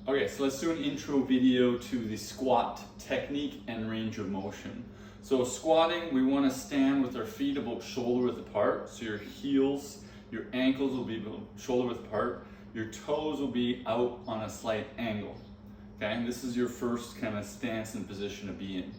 Okay, so let's do an intro video to the squat technique and range of motion. So squatting, we want to stand with our feet about shoulder width apart. So your heels, your ankles will be about shoulder width apart. Your toes will be out on a slight angle. Okay, and this is your first kind of stance and position to be in.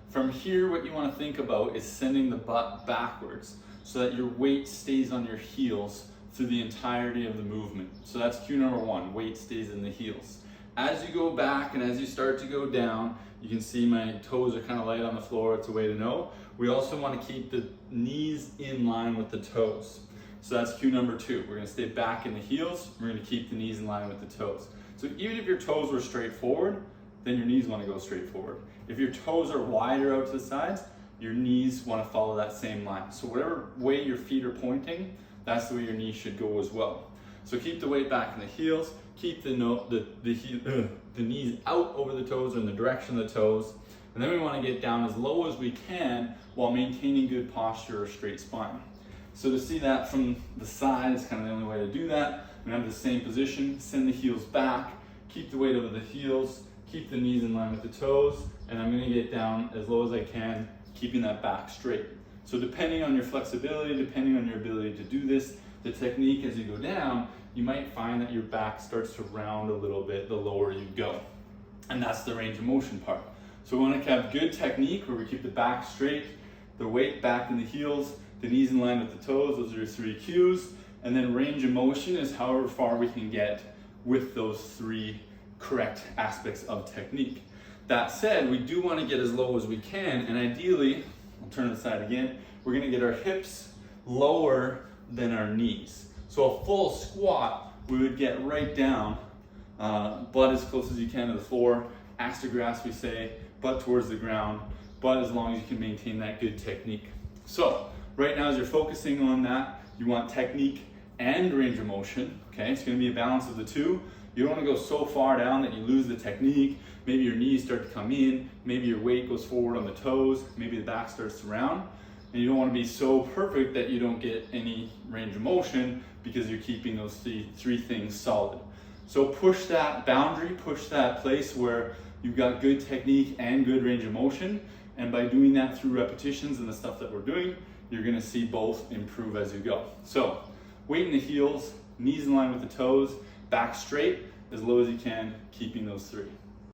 From here, what you want to think about is sending the butt backwards so that your weight stays on your heels through the entirety of the movement. So that's cue number one, weight stays in the heels. As you go back and as you start to go down, you can see my toes are kind of light on the floor. It's a way to know. We also want to keep the knees in line with the toes. So that's cue number two. We're going to stay back in the heels. We're going to keep the knees in line with the toes. So even if your toes were straight forward, then your knees want to go straight forward. If your toes are wider out to the sides, your knees want to follow that same line. So whatever way your feet are pointing, that's the way your knees should go as well. So keep the weight back in the heels, keep the knees out over the toes or in the direction of the toes, and then we want to get down as low as we can while maintaining good posture or straight spine. So to see that from the side is kind of the only way to do that. We have the same position, send the heels back, keep the weight over the heels, keep the knees in line with the toes, and I'm going to get down as low as I can, keeping that back straight. So depending on your flexibility, depending on your ability to do this, the technique as you go down, you might find that your back starts to round a little bit the lower you go. And that's the range of motion part. So we want to have good technique where we keep the back straight, the weight back in the heels, the knees in line with the toes. Those are your three cues. And then range of motion is however far we can get with those three correct aspects of technique. That said, we do want to get as low as we can, and ideally, I'll turn to the side again, we're going to get our hips lower than our knees. So a full squat, we would get right down, butt as close as you can to the floor, ass to grass we say, butt towards the ground, but as long as you can maintain that good technique. So right now as you're focusing on that, you want technique and range of motion, okay? It's gonna be a balance of the two. You don't wanna go so far down that you lose the technique. Maybe your knees start to come in, maybe your weight goes forward on the toes, maybe the back starts to round. And you don't want to be so perfect that you don't get any range of motion because you're keeping those three things solid. So push that boundary, push that place where you've got good technique and good range of motion. And by doing that through repetitions and the stuff that we're doing, you're going to see both improve as you go. So weight in the heels, knees in line with the toes, back straight as low as you can, keeping those three.